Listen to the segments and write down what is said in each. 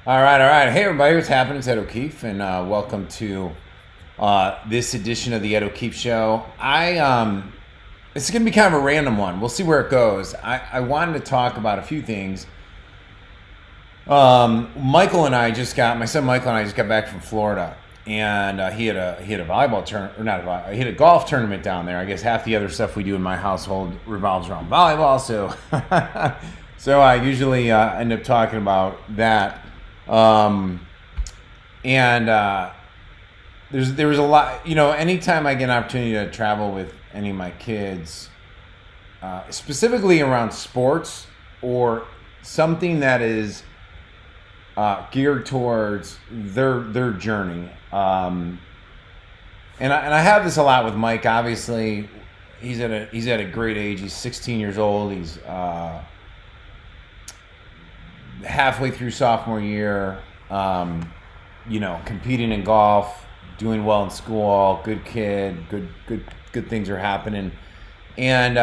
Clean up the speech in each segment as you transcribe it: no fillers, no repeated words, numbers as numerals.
All right, all right. Hey, everybody, what's happening? It's Ed O'Keefe, and welcome to this edition of the Ed O'Keefe Show. It's going to be kind of a random one. We'll see where it goes. I wanted to talk about a few things. Michael and I just got my son Michael and I just got back from Florida, and he had a volleyball tournament, or not a volleyball, he had a golf tournament down there. I guess half the other stuff we do in my household revolves around volleyball, so so I usually end up talking about that. And there was a lot, anytime I get an opportunity to travel with any of my kids, specifically around sports or something that is geared towards their journey. And I have this a lot with Mike. Obviously, he's at a great age. He's 16 years old. He's halfway through sophomore year, competing in golf, doing well in school, good kid, good things are happening. And,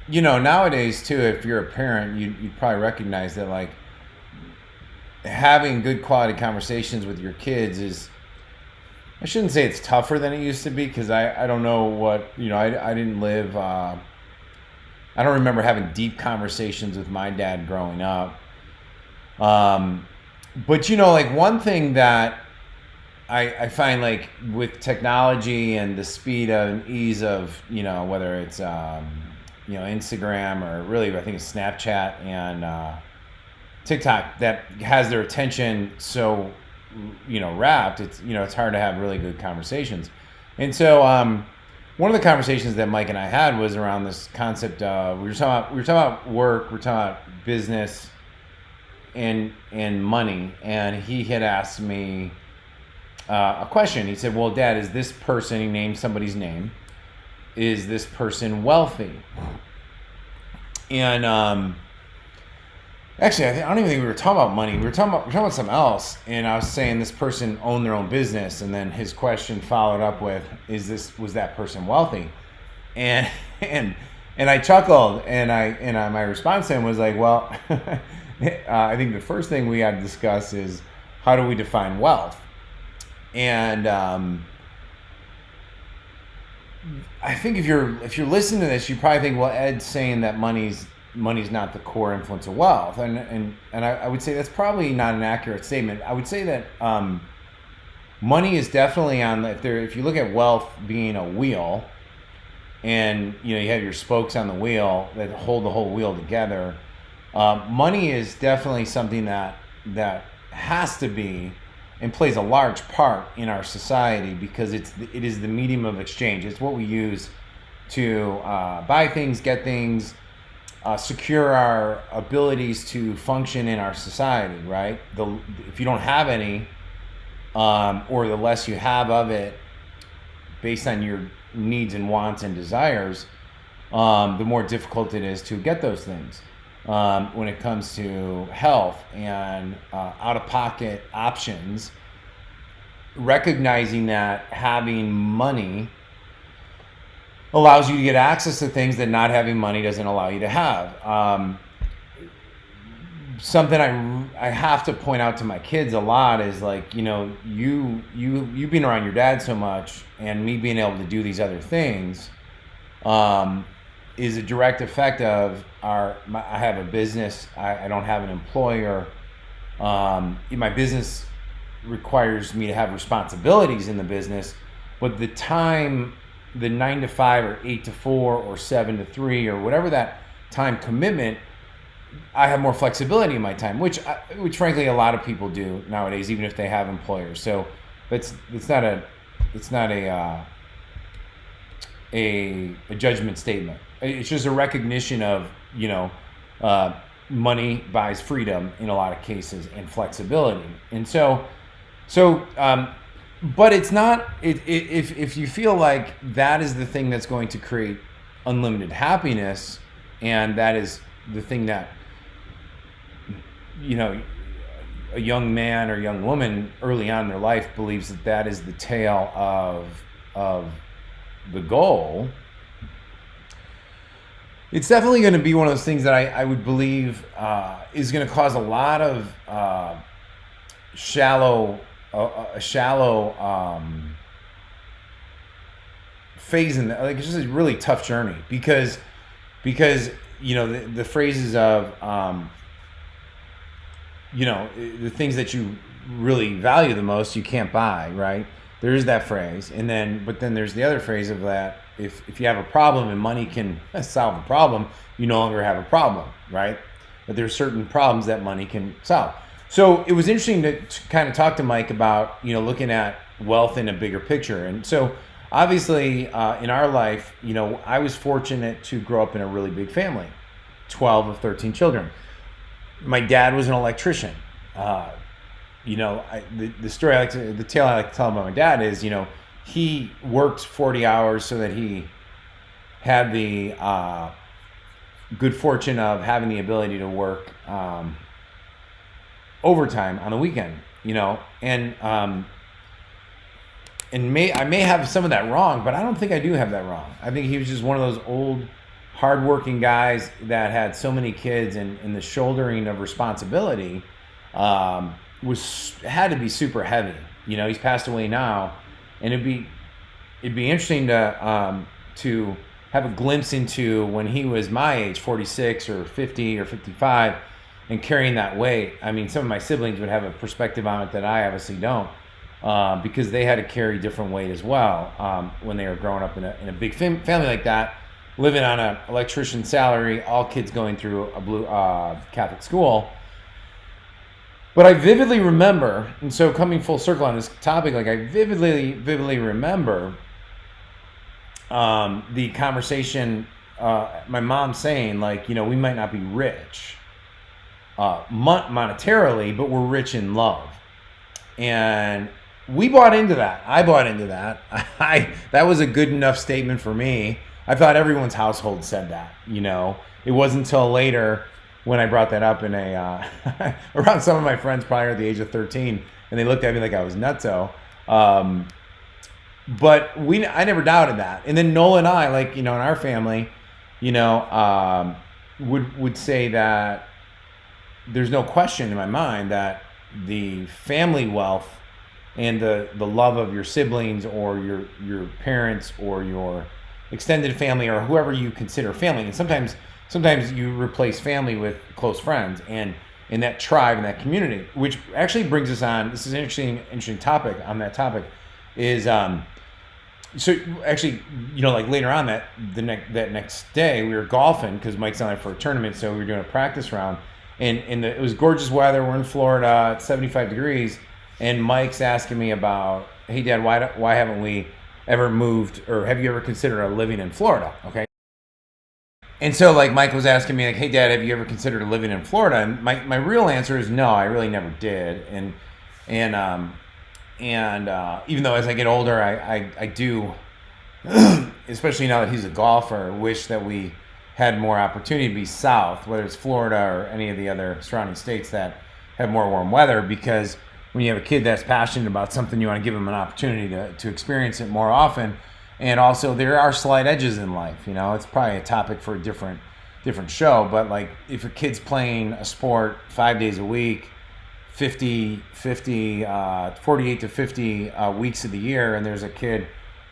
nowadays too, if you're a parent, you'd probably recognize that, like, having good quality conversations with your kids is, I shouldn't say it's tougher than it used to be, because I don't know what, I didn't live, I don't remember having deep conversations with my dad growing up. But like one thing that I find, like, with technology and the speed and ease of, whether it's, Instagram, or really I think it's Snapchat and TikTok, that has their attention so, wrapped, it's hard to have really good conversations. And so, one of the conversations that Mike and I had was around this concept of, we were talking about work, we were talking about business, and money, and he had asked me a question. He said, well, Dad, is this person, he named somebody's name, is this person wealthy? And actually, I don't even think we were talking about money. We were talking about something else, and I was saying this person owned their own business, and then his question followed up with, was that person wealthy? And I chuckled, and my response to him was like, well, I think the first thing we got to discuss is, how do we define wealth? And I think if you're listening to this, you probably think, well, Ed's saying that money's not the core influence of wealth, and I would say that's probably not an accurate statement. I would say that money is definitely on if you look at wealth being a wheel, and you have your spokes on the wheel that hold the whole wheel together. Money is definitely something that has to be and plays a large part in our society, because it is the medium of exchange. It's what we use to buy things, get things, secure our abilities to function in our society, right? If you don't have any, or the less you have of it, based on your needs and wants and desires, the more difficult it is to get those things. When it comes to health and out-of-pocket options, recognizing that having money allows you to get access to things that not having money doesn't allow you to have. Something I have to point out to my kids a lot is, like, you being around your dad so much, and me being able to do these other things, is a direct effect of I have a business. I don't have an employer. My business requires me to have responsibilities in the business, but the 9 to 5 or 8 to 4 or 7 to 3 or whatever that time commitment, I have more flexibility in my time, which frankly a lot of people do nowadays, even if they have employers. So it's not a judgment statement. It's just a recognition of, money buys freedom in a lot of cases, and flexibility. And but it's not, if you feel like that is the thing that's going to create unlimited happiness, and that is the thing that, a young man or young woman early on in their life believes that is the tail of the goal, it's definitely going to be one of those things that I would believe is going to cause a lot of shallow, a shallow phase in like it's just a really tough journey because the phrases of the things that you really value the most you can't buy, right? There is that phrase, but then there's the other phrase of that if you have a problem and money can solve a problem, you no longer have a problem, right? But there's certain problems that money can solve. So it was interesting to kind of talk to Mike about looking at wealth in a bigger picture. And so obviously in our life, I was fortunate to grow up in a really big family, 12 of 13 children. My dad was an electrician. The story the tale I like to tell about my dad is, he worked 40 hours so that he had the good fortune of having the ability to work overtime on the weekend, and I may have some of that wrong, but I don't think I do have that wrong. I think he was just one of those old, hardworking guys that had so many kids, and the shouldering of responsibility had to be super heavy. He's passed away now, and it'd be interesting to have a glimpse into when he was my age, 46 or 50 or 55, and carrying that weight. I mean, some of my siblings would have a perspective on it that I obviously don't, because they had to carry different weight as well when they were growing up in a big family like that, living on an electrician's salary, all kids going through a blue Catholic school. But I vividly remember, and so coming full circle on this topic, like I vividly remember the conversation, my mom saying, like, we might not be rich monetarily, but we're rich in love. And we bought into that. I bought into that. That was a good enough statement for me. I thought everyone's household said that, It wasn't until later when I brought that up in around some of my friends prior at the age of 13, and they looked at me like I was nutso. But I never doubted that. And then Nola and I, like, in our family, would say that there's no question in my mind that the family wealth and the love of your siblings or your parents or your extended family or whoever you consider family, and sometimes you replace family with close friends and in that tribe and that community, which actually brings us on. This is an interesting topic. On that topic is so actually, like later on that next day we were golfing because Mike's on there for a tournament, so we were doing a practice round, and it was gorgeous weather. We're in Florida, it's 75 degrees, and Mike's asking me about, hey Dad, why haven't we ever moved, or have you ever considered living in Florida? Okay. And so, like, Mike was asking me, like, hey, Dad, have you ever considered living in Florida? And my real answer is no, I really never did. And even though as I get older, I do, especially now that he's a golfer, wish that we had more opportunity to be south, whether it's Florida or any of the other surrounding states that have more warm weather, because when you have a kid that's passionate about something, you want to give them an opportunity to experience it more often. And also, there are slight edges in life. It's probably a topic for a different show. But like, if a kid's playing a sport 5 days a week, 48 to 50 weeks of the year, and there's a kid,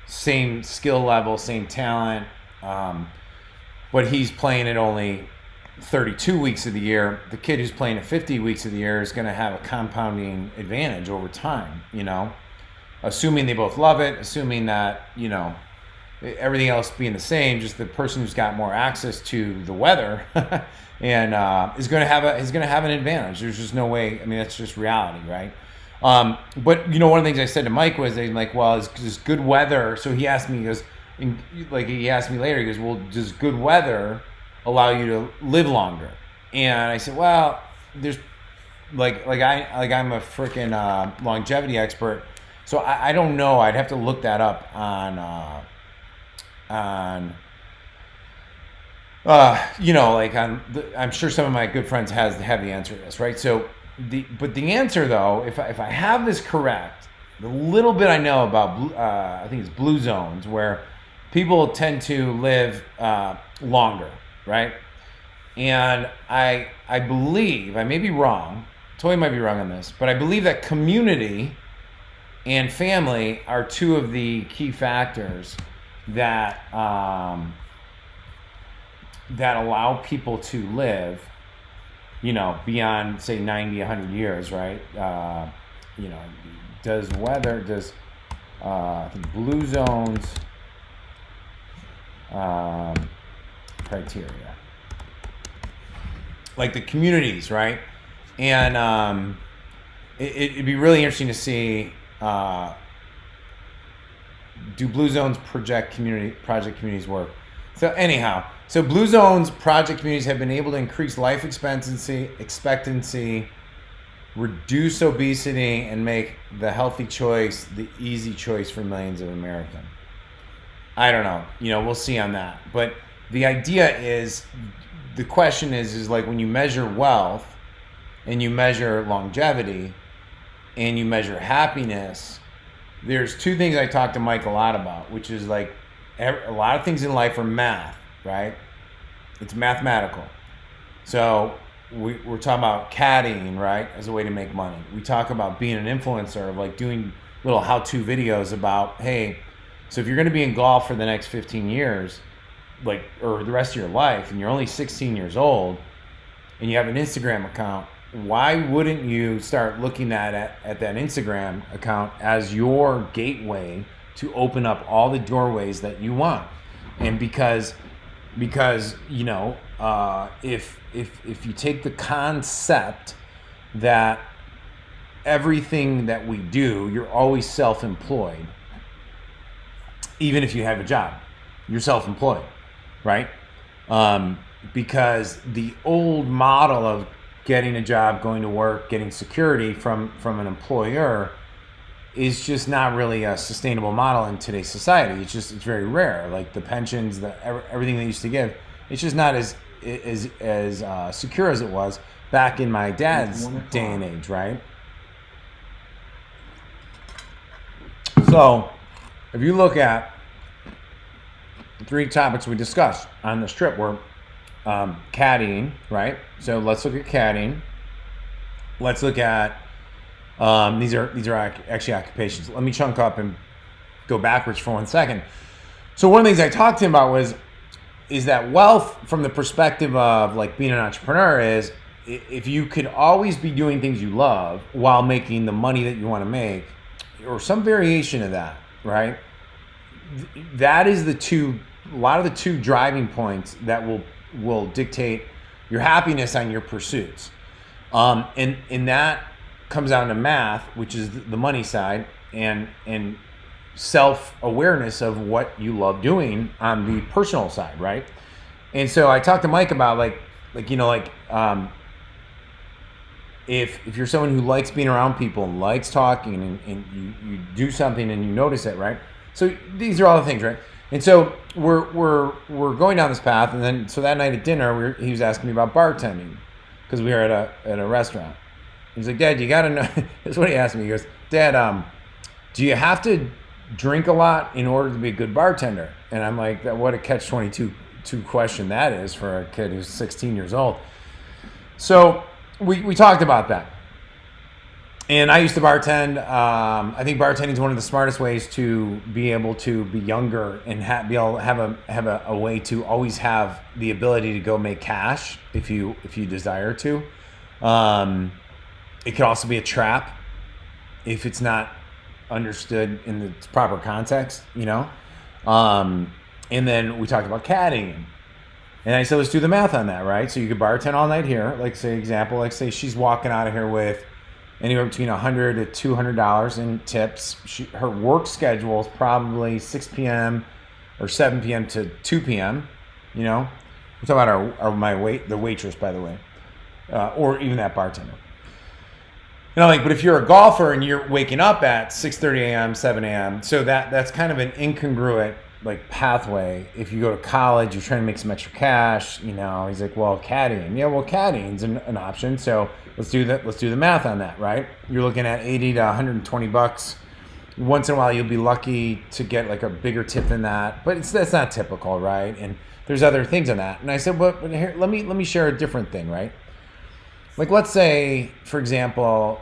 same skill level, same talent, but he's playing it only 32 weeks of the year, the kid who's playing it 50 weeks of the year is going to have a compounding advantage over time, assuming they both love it, assuming that, everything else being the same, just the person who's got more access to the weather and is going to have an advantage. There's just no way. I mean, that's just reality, right? But one of the things I said to Mike was, like, well, is good weather. So he asked me, he goes, later, he goes, well, does good weather allow you to live longer? And I said, well, there's I'm a freaking longevity expert. So I don't know. I'd have to look that up on I'm sure some of my good friends have the answer to this, right? So the answer though, if I have this correct, the little bit I know about I think it's blue zones where people tend to live longer, right? And I believe, I may be wrong, totally might be wrong on this, but I believe that community and family are two of the key factors that that allow people to live, beyond, say, 90, 100 years, right? Does I think blue zones criteria, like the communities, right? And it'd be really interesting to see, do blue zones project communities work? So anyhow, blue zones project communities have been able to increase life expectancy, reduce obesity, and make the healthy choice the easy choice for millions of Americans. I don't know. We'll see on that. But the idea is, the question is like, when you measure wealth and you measure longevity and you measure happiness, there's two things I talk to Mike a lot about, which is like, a lot of things in life are math, right? It's mathematical. So we're talking about caddying, right, as a way to make money. We talk about being an influencer, of like doing little how-to videos about, hey, so if you're going to be in golf for the next 15 years, like, or the rest of your life, and you're only 16 years old, and you have an Instagram account, why wouldn't you start looking at that Instagram account as your gateway to open up all the doorways that you want? And because if you take the concept that everything that we do, you're always self-employed, even if you have a job, you're self-employed, right? Because the old model of getting a job, going to work, getting security from an employer is just not really a sustainable model in today's society. It's very rare. Like the pensions, everything they used to give, it's just not as secure as it was back in my dad's day and age, right? So if you look at the three topics we discussed on this trip, were caddying, right? So let's look at caddying. Let's look at these are actually occupations. Let me chunk up and go backwards for 1 second. So one of the things I talked to him about is that wealth, from the perspective of like being an entrepreneur, is if you could always be doing things you love while making the money that you want to make, or some variation of that, right? That is a lot of the two driving points that will dictate your happiness on your pursuits. And that comes down to math, which is the money side, and self-awareness of what you love doing on the personal side, right? And so I talked to Mike about if you're someone who likes being around people and likes talking, and you do something and you notice it, right? So these are all the things, right? And so we're going down this path, and then so that night at dinner, he was asking me about bartending, because we were at a restaurant. He's like, Dad, you gotta know. That's what he asked me. He goes, Dad, do you have to drink a lot in order to be a good bartender? And I'm like, what a catch-22 question that is for a kid who's 16 years old. So we talked about that. And I used to bartend. I think bartending is one of the smartest ways to be able to be younger and be able to have a way to always have the ability to go make cash if you desire to. It could also be a trap if it's not understood in the proper context, And then we talked about caddying. And I said, let's do the math on that, right? So you could bartend all night here. Like say she's walking out of here with anywhere between $100 to $200 in tips. Her work schedule is probably 6 p.m. or 7 p.m. to 2 p.m. We're talking about the waitress, by the way, or even that bartender. But if you're a golfer and you're waking up at 6:30 a.m., 7 a.m., so that's kind of an incongruent pathway. If you go to college, you're trying to make some extra cash. He's like, well, caddying. Yeah, well, caddying's an option. So let's do that. Let's do the math on that, right? You're looking at $80 to $120. Once in a while, you'll be lucky to get a bigger tip than that, but that's not typical, right? And there's other things on that. And I said, well, here, let me share a different thing, right? Like, let's say, for example,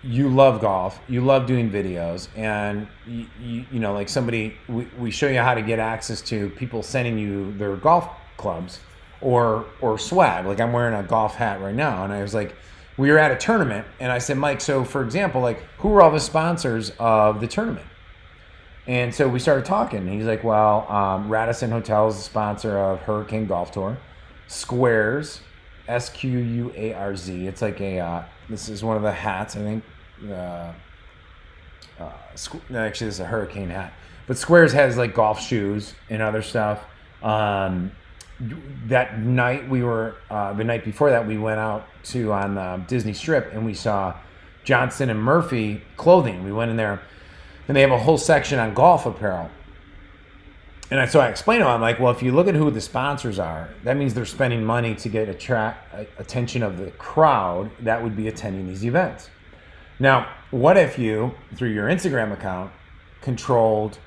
you love golf, you love doing videos, and you know, like somebody, we show you how to get access to people sending you their golf clubs or swag. Like, I'm wearing a golf hat right now, and I was like, we were at a tournament, and I said, Mike, so for example, like, who are all the sponsors of the tournament? And so we started talking, and he's like, well, Radisson Hotel is the sponsor of Hurricane Golf Tour. Squares, Squarz. It's like this is one of the hats, I think. Actually, this is a Hurricane hat. But Squares has like golf shoes and other stuff. That night the night before that, we went out on the Disney Strip, and we saw Johnston and Murphy clothing. We went in there, and they have a whole section on golf apparel. And so I explained to him, I'm like, well, if you look at who the sponsors are, that means they're spending money to get attention of the crowd that would be attending these events. Now, what if you, through your Instagram account, controlled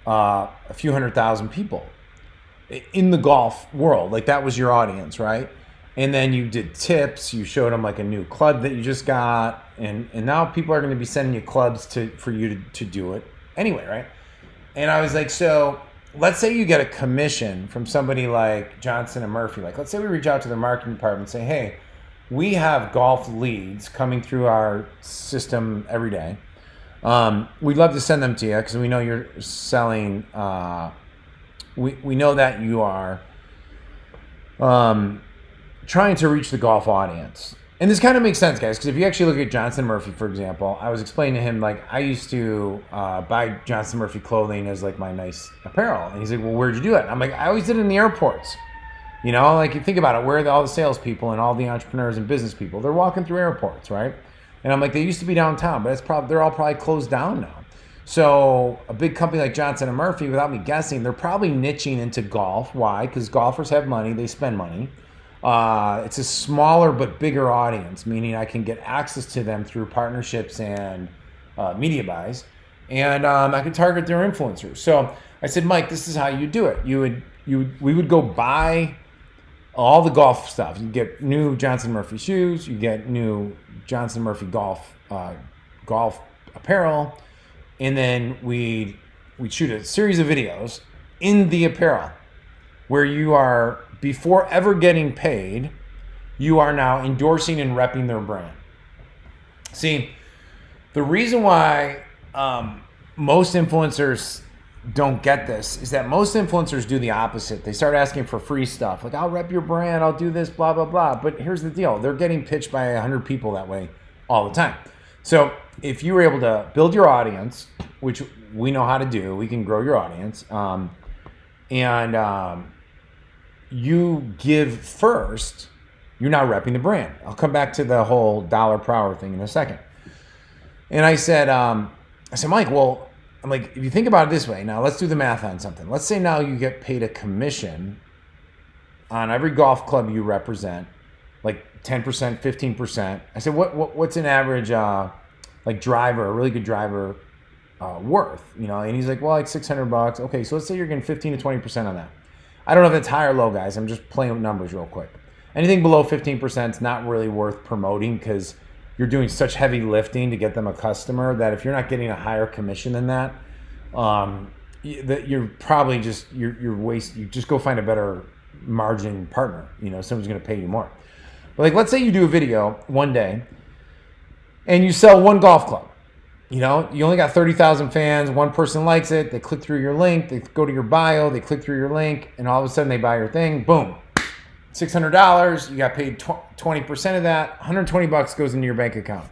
a few 100,000 people in the golf world? Like, that was your audience, right? And then you did tips, you showed them like a new club that you just got, and now people are going to be sending you clubs for you to do it anyway, right? And I was like, so let's say you get a commission from somebody like Johnson and Murphy. Like, let's say we reach out to the marketing department and say, hey, we have golf leads coming through our system every day. We'd love to send them to you because we know you're selling. We know that you are trying to reach the golf audience. And this kind of makes sense, guys, because if you actually look at Johnson Murphy, for example, I was explaining to him, like, I used to buy Johnson Murphy clothing as, like, my nice apparel. And he's like, well, where'd you do it? I'm like, I always did it in the airports. You know, like, you think about it, where are all the salespeople and all the entrepreneurs and business people? They're walking through airports, right? And I'm like, they used to be downtown, but they're all probably closed down now. So a big company like Johnson and Murphy, without me guessing, they're probably niching into golf. Why? Because golfers have money, they spend money. It's a smaller but bigger audience, meaning I can get access to them through partnerships and media buys, and I can target their influencers. So I said, Mike, this is how you do it. We would go buy all the golf stuff. You get new Johnson Murphy shoes, you get new Johnson Murphy golf apparel, and then we'd shoot a series of videos in the apparel where you are, before ever getting paid, you are now endorsing and repping their brand. See, the reason why most influencers don't get this is that most influencers do the opposite. They start asking for free stuff. Like, I'll rep your brand, I'll do this, blah, blah, blah. But here's the deal. They're getting pitched by 100 people that way all the time. So if you were able to build your audience, which we know how to do, we can grow your audience, you give first, you're now repping the brand. I'll come back to the whole dollar per hour thing in a second. And I said, Mike, well, I'm like, if you think about it this way, now let's do the math on something. Let's say now you get paid a commission on every golf club you represent, like 10%, 15%. I said, what's an average like driver, a really good driver worth? You know, and he's like, well, like $600. Okay, so let's say you're getting 15 to 20% on that. I don't know if it's high or low, guys. I'm just playing with numbers real quick. Anything below 15% is not really worth promoting because you're doing such heavy lifting to get them a customer that if you're not getting a higher commission than that, you're probably just you're waste. You just go find a better margin partner. You know, someone's going to pay you more. But like, let's say you do a video one day and you sell one golf club. You know, you only got 30,000 fans. One person likes it. They click through your link. They go to your bio. They click through your link, and all of a sudden they buy your thing. Boom, $600. You got paid 20% of that. $120 goes into your bank account.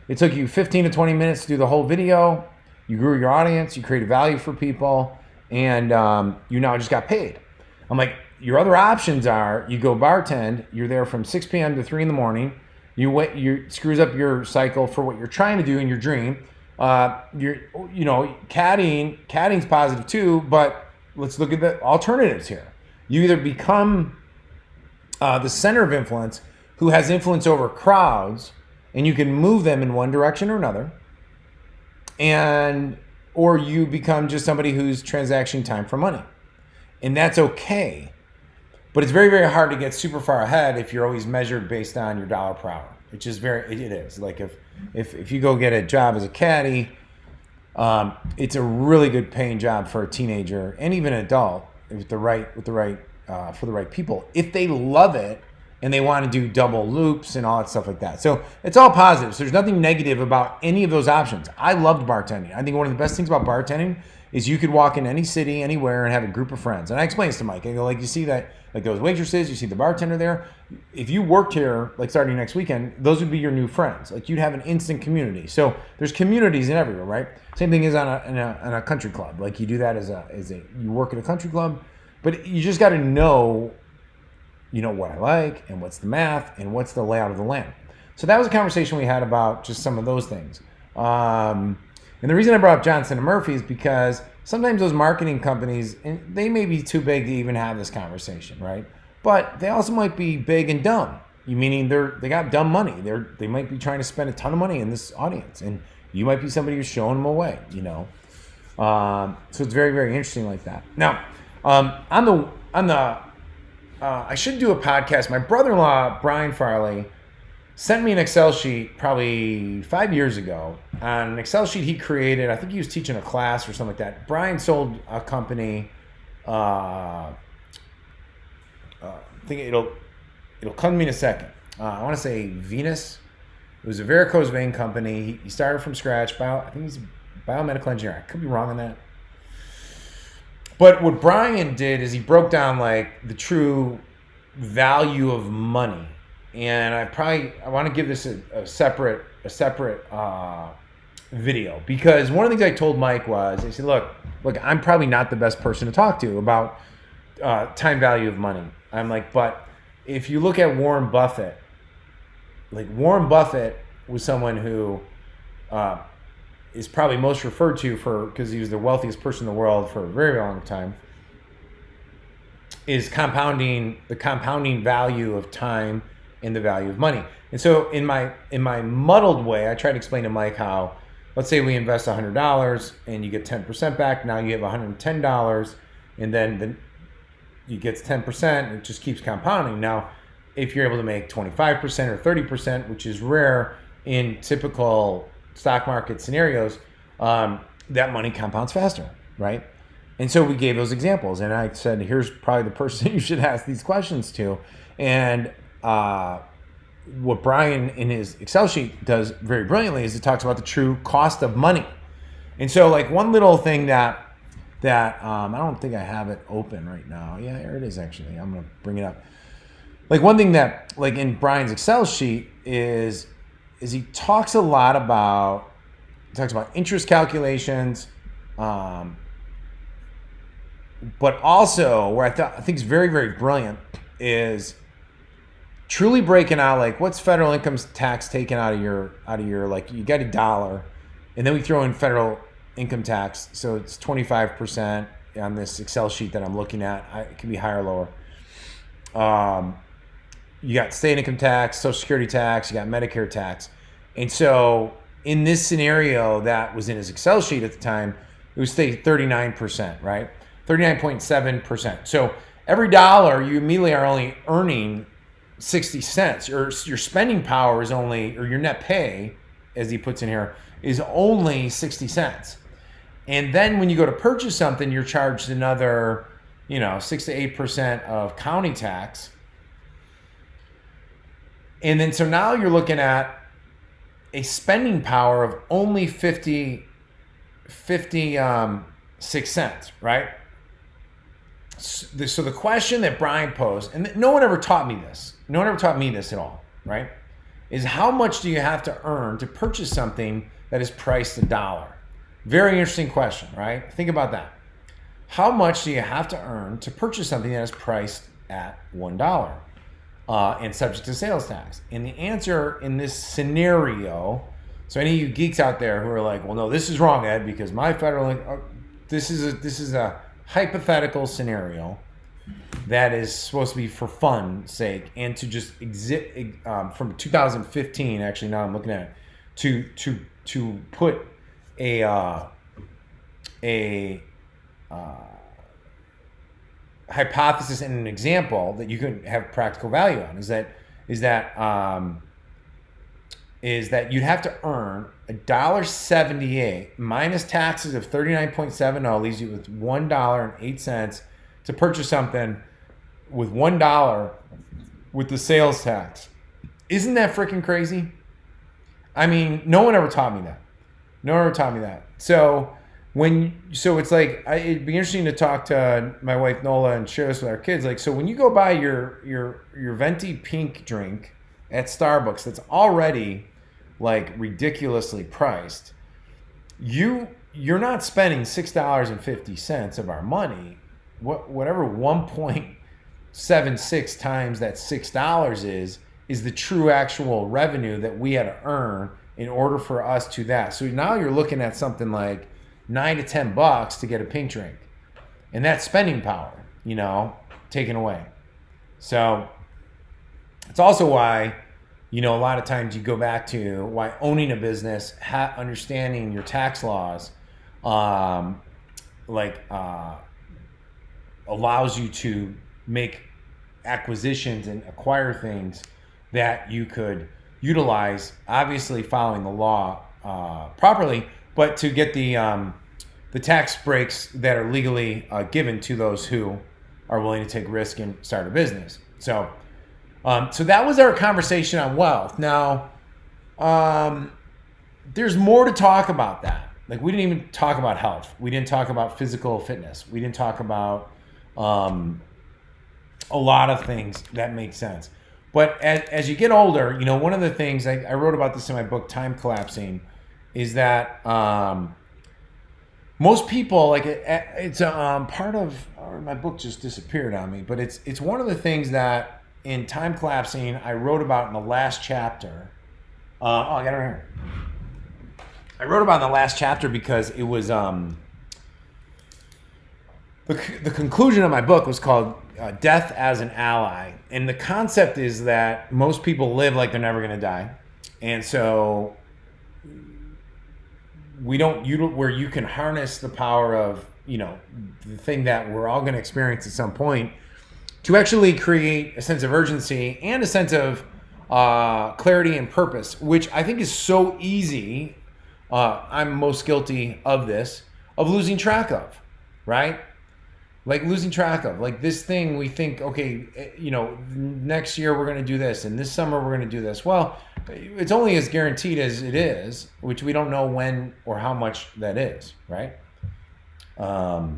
It took you 15 to 20 minutes to do the whole video. You grew your audience. You created value for people, and you now just got paid. I'm like, your other options are you go bartend. You're there from 6 p.m. to 3 in the morning. You screws up your cycle for what you're trying to do in your dream. Caddying's positive too, but let's look at the alternatives here. You either become the center of influence who has influence over crowds, and you can move them in one direction or another, or you become just somebody who's transacting time for money, and that's okay. But it's very, very hard to get super far ahead if you're always measured based on your dollar per hour, which is it is. Like if you go get a job as a caddy, it's a really good paying job for a teenager and even an adult for the right people if they love it and they want to do double loops and all that stuff like that. So it's all positive. So there's nothing negative about any of those options. I loved bartending. I think one of the best things about bartending is you could walk in any city, anywhere, and have a group of friends. And I explained this to Mike. I go, like, you see that, like those waitresses, you see the bartender there. If you worked here, like starting next weekend, those would be your new friends. Like you'd have an instant community. So there's communities in everywhere, right? Same thing is on a country club. Like you do that as you work at a country club, but you just got to know, what I like and what's the math and what's the layout of the land. So that was a conversation we had about just some of those things. And the reason I brought up Johnson & Murphy is because sometimes those marketing companies, they may be too big to even have this conversation, right? But they also might be big and dumb. Meaning they got dumb money. They might be trying to spend a ton of money in this audience, and you might be somebody who's showing them away. So it's very, very interesting like that. Now, I should do a podcast. My brother-in-law, Brian Farley, sent me an Excel sheet probably 5 years ago on an Excel sheet he created. I think he was teaching a class or something like that. Brian sold a company. I think it'll come to me in a second. I want to say Venus. It was a varicose vein company. He started from scratch. I think he's a biomedical engineer. I could be wrong on that. But what Brian did is he broke down like the true value of money. And I want to give this a separate video, because one of the things I told Mike was, I said, look, I'm probably not the best person to talk to about time value of money. I'm like, but if you look at Warren Buffett, like Warren Buffett was someone who is probably most referred to because he was the wealthiest person in the world for a very long time, is the compounding value of time and the value of money. And so in my muddled way, I try to explain to Mike how, let's say we invest $100 and you get 10% back. Now you have $110, and then you get 10%, and it just keeps compounding. Now, if you're able to make 25% or 30%, which is rare in typical stock market scenarios, that money compounds faster, right? And so we gave those examples, and I said, here's probably the person you should ask these questions to. And what Brian in his Excel sheet does very brilliantly is it talks about the true cost of money. And so like one little thing that I don't think I have it open right now. Yeah, here it is actually. I'm going to bring it up. Like one thing that like in Brian's Excel sheet is he talks about interest calculations, but also where I think is very, very brilliant is truly breaking out like what's federal income tax taken out of your like you get $1, and then we throw in federal income tax, so it's 25% on this Excel sheet that I'm looking at. It can be higher or lower. You got state income tax, Social Security tax, you got Medicare tax. And so in this scenario that was in his Excel sheet at the time, it was 39%, right? 39.7%. So every dollar you immediately are only earning 60 cents. Your spending power is only, or your net pay, as he puts in here, is only 60 cents. And then when you go to purchase something, you're charged another, 6 to 8% of county tax. And then so now you're looking at a spending power of only 56 cents, right? So the question that Brian posed, and no one ever taught me this. No one ever taught me this at all, right? Is how much do you have to earn to purchase something that is priced $1? Very interesting question, right? Think about that. How much do you have to earn to purchase something that is priced at $1 and subject to sales tax? And the answer in this scenario, so any of you geeks out there who are like, well, no, this is wrong, Ed, because my federal, this is a hypothetical scenario that is supposed to be for fun's sake and to just exist from 2015. Actually, now I'm looking at it to put hypothesis and an example that you can have practical value on is that you'd have to earn $1.78 minus taxes of 39.70 leaves you with $1.08 to purchase something with $1 with the sales tax. Isn't that freaking crazy? I mean, no one ever taught me that. So it's like it'd be interesting to talk to my wife Nola and share this with our kids. Like, so when you go buy your venti pink drink at Starbucks that's already like ridiculously priced, you're not spending $6.50 of our money. Whatever 1.76 times that $6 is the true actual revenue that we had to earn in order for us to that. So now you're looking at something like $9 to $10 to get a pink drink, and that's spending power, taken away. So it's also why, a lot of times you go back to why owning a business, understanding your tax laws, allows you to make acquisitions and acquire things that you could utilize, obviously following the law properly, but to get the tax breaks that are legally given to those who are willing to take risk and start a business. So that was our conversation on wealth. Now, there's more to talk about that. Like, we didn't even talk about health. We didn't talk about physical fitness. We didn't talk about a lot of things that make sense. But as you get older, one of the things, I wrote about this in my book, Time Collapsing, is that most people, like, it's part of, or my book just disappeared on me, but it's one of the things that in Time Collapsing I wrote about in the last chapter. I got it right here. I wrote about in the last chapter because it was the conclusion of my book was called Death as an Ally. And the concept is that most people live like they're never going to die. And so where you can harness the power of, the thing that we're all going to experience at some point to actually create a sense of urgency and a sense of clarity and purpose, which I think is so easy. I'm most guilty of this, of losing track of, right? Like losing track of, like this thing we think, okay, next year we're going to do this, and this summer we're going to do this. Well, it's only as guaranteed as it is, which we don't know when or how much that is, right? But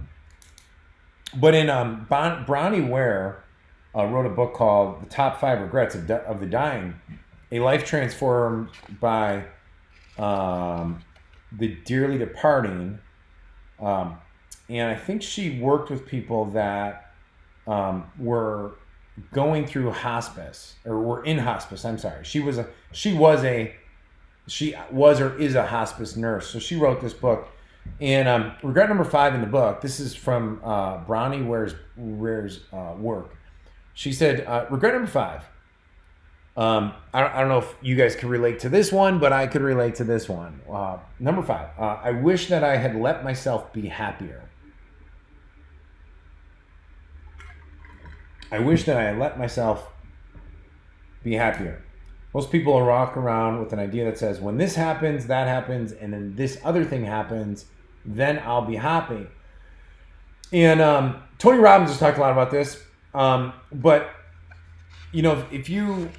in Bronnie Ware wrote a book called The Top 5 Regrets of the Dying, a life transformed by the dearly departing. And I think she worked with people that were going through hospice or were in hospice. I'm sorry. She was or is a hospice nurse. So she wrote this book. And regret number 5 in the book, this is from Bronnie Ware's work. She said, regret number 5. I don't know if you guys can relate to this one, but I could relate to this one. Number 5, I wish that I had let myself be happier. I wish that I had let myself be happier. Most people walk around with an idea that says, when this happens, that happens, and then this other thing happens, then I'll be happy. And Tony Robbins has talked a lot about this. But, if you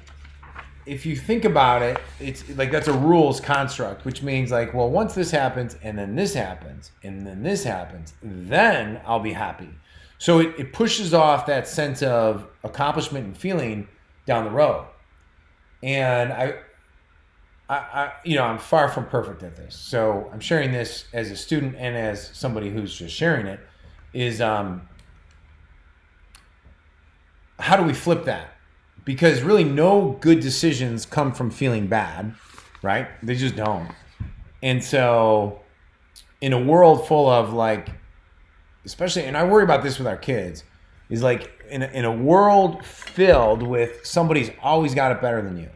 think about it, it's like that's a rules construct, which means like, well, once this happens, and then this happens, and then this happens, then I'll be happy. So it pushes off that sense of accomplishment and feeling down the road. And I'm far from perfect at this. So I'm sharing this as a student and as somebody who's just sharing it is, how do we flip that? Because really no good decisions come from feeling bad, right? They just don't. And so in a world full of like, especially, and I worry about this with our kids, is like in a world filled with somebody's always got it better than you.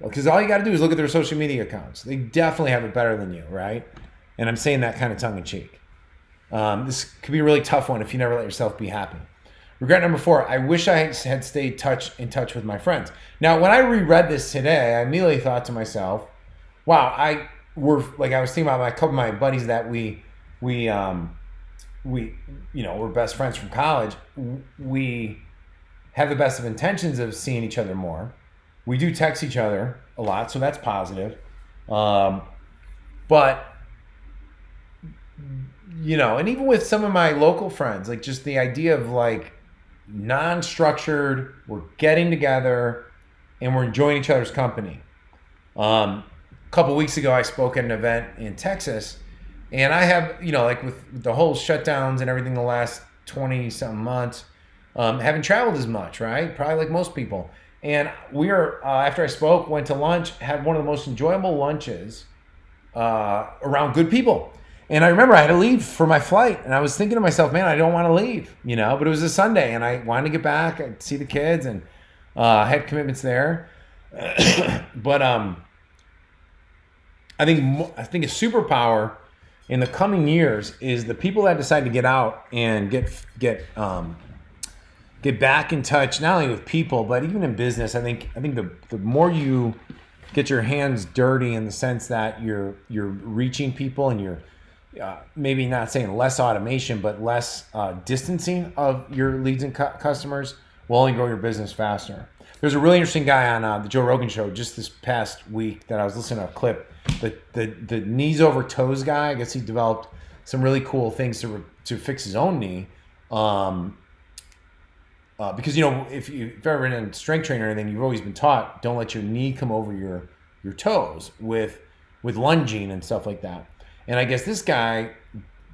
Because all you got to do is look at their social media accounts. They definitely have it better than you, right? And I'm saying that kind of tongue in cheek. This could be a really tough one if you never let yourself be happy. Regret number 4, I wish I had stayed in touch with my friends. Now, when I reread this today, I immediately thought to myself, wow, I was thinking about a couple of my buddies that we we're best friends from college. We have the best of intentions of seeing each other more. We do text each other a lot, so that's positive. But and even with some of my local friends, like just the idea of like non-structured, we're getting together and we're enjoying each other's company. A couple weeks ago, I spoke at an event in Texas, and I have, like with the whole shutdowns and everything the last 20 something months, haven't traveled as much, right? Probably like most people. And we are, after I spoke, went to lunch, had one of the most enjoyable lunches around good people. And I remember I had to leave for my flight, and I was thinking to myself, man, I don't want to leave, but it was a Sunday, and I wanted to get back and see the kids, and I had commitments there. But I think a superpower in the coming years is the people that decide to get out and get back in touch, not only with people, but even in business. I think the more you get your hands dirty in the sense that you're reaching people and you're maybe not saying less automation, but less distancing of your leads and customers will only grow your business faster. There's a really interesting guy on the Joe Rogan show just this past week that I was listening to a clip. The knees over toes guy, I guess he developed some really cool things to fix his own knee. Because if you've ever been in strength training or anything, you've always been taught don't let your knee come over your toes with lunging and stuff like that. And I guess this guy,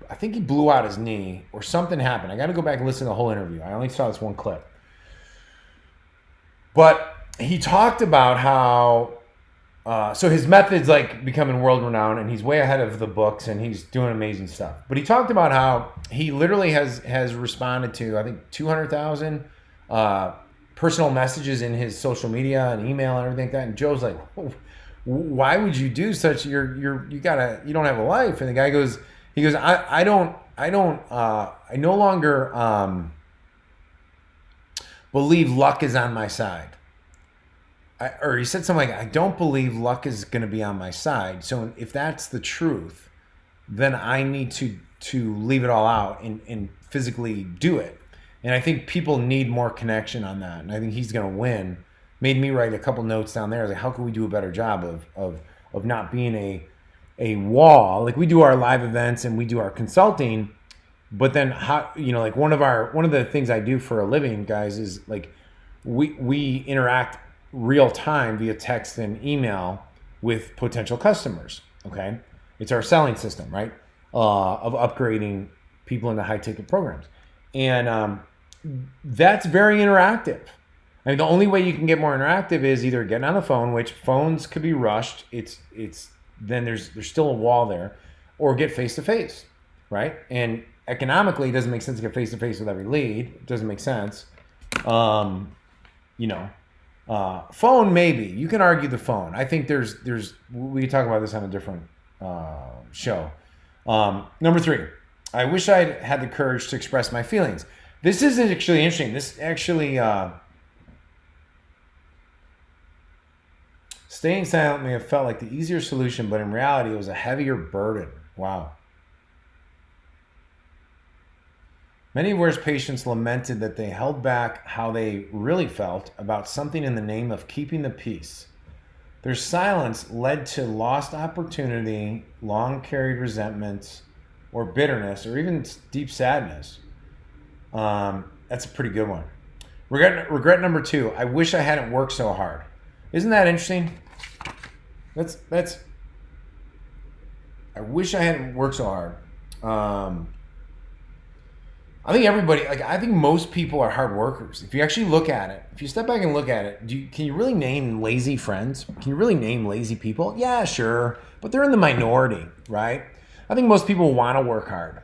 I think he blew out his knee or something happened. I got to go back and listen to the whole interview. I only saw this one clip. But he talked about how, so his method's like becoming world renowned and he's way ahead of the books and he's doing amazing stuff. But he talked about how he literally has responded to, I think, 200,000 personal messages in his social media and email and everything like that. And Joe's like, why would you do such? You don't have a life. And the guy goes, I no longer believe luck is on my side. Or he said something like, I don't believe luck is going to be on my side. So if that's the truth, then I need to leave it all out and physically do it. And I think people need more connection on that. And I think he's going to win. Made me write a couple notes down there. I was like, how can we do a better job of not being a wall? Like we do our live events and we do our consulting, but then how, like one of the things I do for a living, guys, is like we interact real time via text and email with potential customers. Okay. It's our selling system, right? Of upgrading people into high ticket programs. And that's very interactive. I mean, the only way you can get more interactive is either getting on the phone, which phones could be rushed. It's then there's still a wall there, or get face to face, right? And economically, it doesn't make sense to get face to face with every lead. It doesn't make sense. Phone maybe you can argue the phone. I think there's we can talk about this on a different show. Number 3, I wish I had the courage to express my feelings. This is actually interesting. This actually. Staying silent may have felt like the easier solution, but in reality, it was a heavier burden. Wow. Many of Ware's patients lamented that they held back how they really felt about something in the name of keeping the peace. Their silence led to lost opportunity, long-carried resentments, or bitterness, or even deep sadness. That's a pretty good one. Regret number 2, I wish I hadn't worked so hard. Isn't that interesting? That's. I wish I hadn't worked so hard. I think everybody, I think most people are hard workers. If you actually look at it, if you step back and look at it, can you really name lazy friends? Can you really name lazy people? Yeah, sure, but they're in the minority, right? I think most people want to work hard.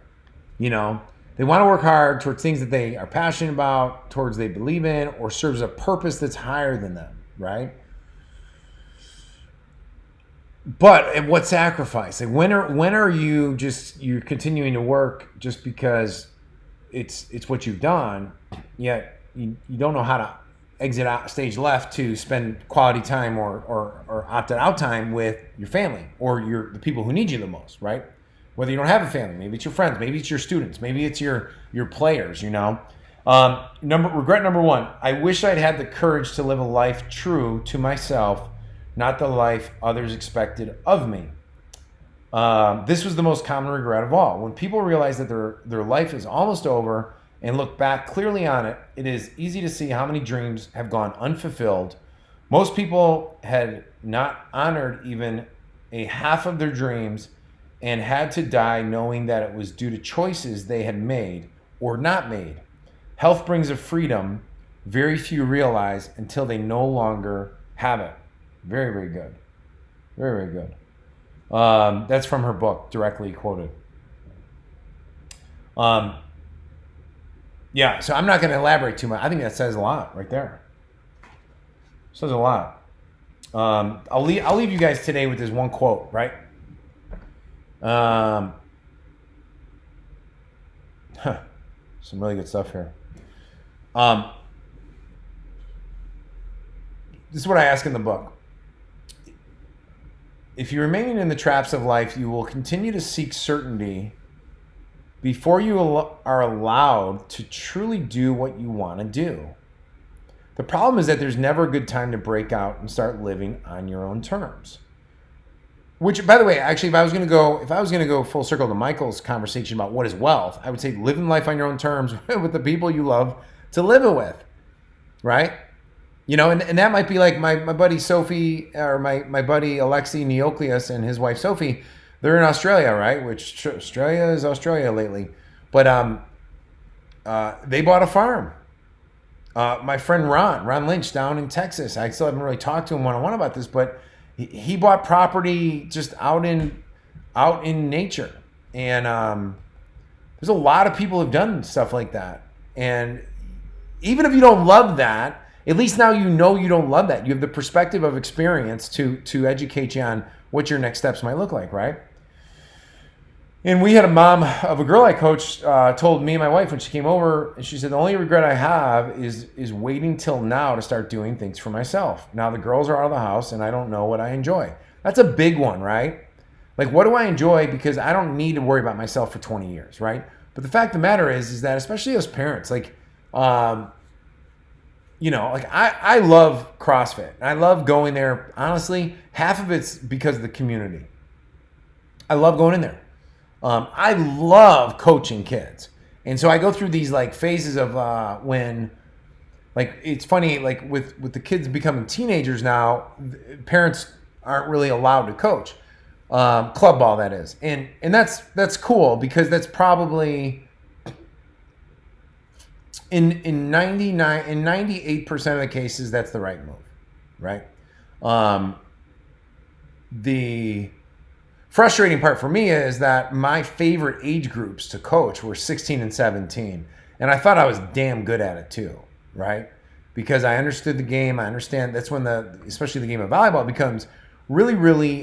They want to work hard towards things that they are passionate about, towards they believe in, or serves a purpose that's higher than them, right? But at what sacrifice? Like when are you're continuing to work just because it's what you've done, yet you don't know how to exit out stage left to spend quality time or opted out time with your family or the people who need you the most, right? Whether you don't have a family, maybe it's your friends, maybe it's your students, maybe it's your players, you know. Regret number one, I wish I'd had the courage to live a life true to myself, not the life others expected of me. This was the most common regret of all. When people realize that their life is almost over and look back clearly on it, it is easy to see how many dreams have gone unfulfilled. Most people had not honored even a half of their dreams and had to die knowing that it was due to choices they had made or not made. Health brings a freedom very few realize until they no longer have it. Very, very good. Very, very good. That's from her book, directly quoted. Yeah, so I'm not going to elaborate too much. I think that says a lot right there. Says a lot. I'll leave you guys today with this one quote, right? Some really good stuff here. This is what I ask in the book. If you remain in the traps of life, you will continue to seek certainty before you are allowed to truly do what you want to do. The problem is that there's never a good time to break out and start living on your own terms. Which, by the way, actually, if I was going to go full circle to Michael's conversation about what is wealth, I would say living life on your own terms with the people you love to live it with, right? You know, and that might be like my buddy Sophie, or my buddy Alexei Neocleus and his wife Sophie. They're in Australia, right? Which Australia is Australia lately. But they bought a farm. My friend Ron Lynch down in Texas, I still haven't really talked to him one-on-one about this, but he bought property just out in nature. And there's a lot of people who've done stuff like that. And even if you don't love that, at least now you know you don't love that. You have the perspective of experience to educate you on what your next steps might look like, right? And we had a mom of a girl I coached told me and my wife when she came over, and she said, the only regret I have is waiting till now to start doing things for myself. Now the girls are out of the house and I don't know what I enjoy. That's a big one, right? Like, what do I enjoy? Because I don't need to worry about myself for 20 years, right? But the fact of the matter is that especially as parents, like, you know, like I love CrossFit. I love going there. Honestly, half of it's because of the community. I love going in there. I love coaching kids. And so I go through these like phases of when, like, it's funny, like with the kids becoming teenagers now, parents aren't really allowed to coach. Club ball, that is. And that's cool, because that's probably in 98% of the cases, that's the right move, right? The frustrating part for me is that my favorite age groups to coach were 16 and 17. And I thought I was damn good at it too, right? Because I understood the game. I understand that's when especially the game of volleyball becomes really, really,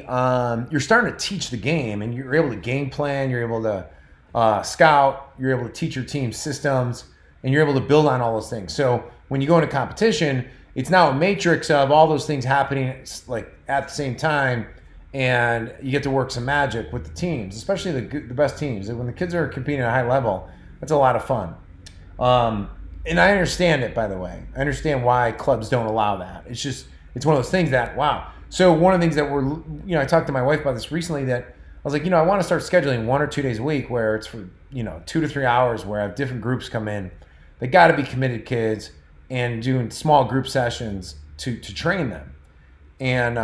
you're starting to teach the game, and you're able to game plan, you're able to scout, you're able to teach your team systems, and you're able to build on all those things. So when you go into competition, it's now a matrix of all those things happening like at the same time, and you get to work some magic with the teams, especially the best teams. When the kids are competing at a high level, that's a lot of fun. And I understand it, by the way. I understand why clubs don't allow that. It's one of those things that, wow. So one of the things that I talked to my wife about this recently, that I was like, I want to start scheduling 1 or 2 days a week where it's for, 2 to 3 hours where I have different groups come in. They got to be committed kids, and doing small group sessions to train them, and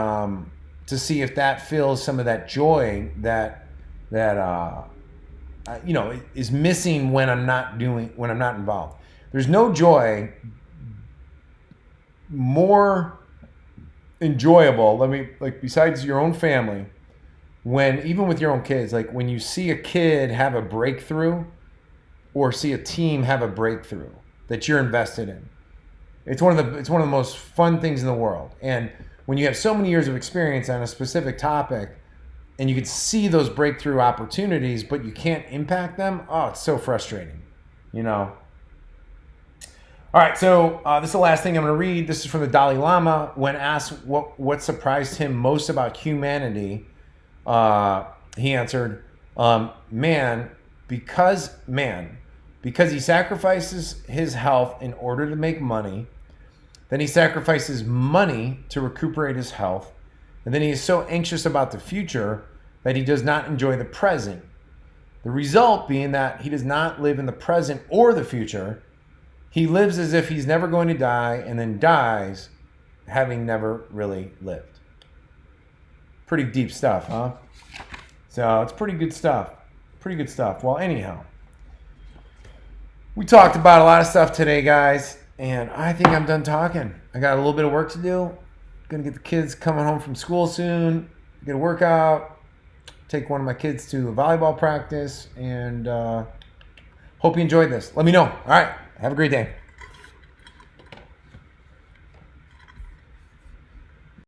to see if that fills some of that joy that is missing when I'm not involved. There's no joy more enjoyable, besides your own family, even with your own kids, like when you see a kid have a breakthrough, or see a team have a breakthrough that you're invested in. It's one of the most fun things in the world. And when you have so many years of experience on a specific topic, and you can see those breakthrough opportunities, but you can't impact them, oh, it's so frustrating. you know. All right, so this is the last thing I'm going to read. This is from the Dalai Lama. When asked what surprised him most about humanity, he answered, because he sacrifices his health in order to make money, then he sacrifices money to recuperate his health, and then he is so anxious about the future that he does not enjoy the present. The result being that he does not live in the present or the future. He lives as if he's never going to die and then dies having never really lived. Pretty deep stuff, huh? So it's pretty good stuff. Pretty good stuff. Well, anyhow, we talked about a lot of stuff today, guys, and I think I'm done talking. I got a little bit of work to do. Gonna get the kids coming home from school soon. Get a workout. Take one of my kids to a volleyball practice, and hope you enjoyed this. Let me know. All right. Have a great day.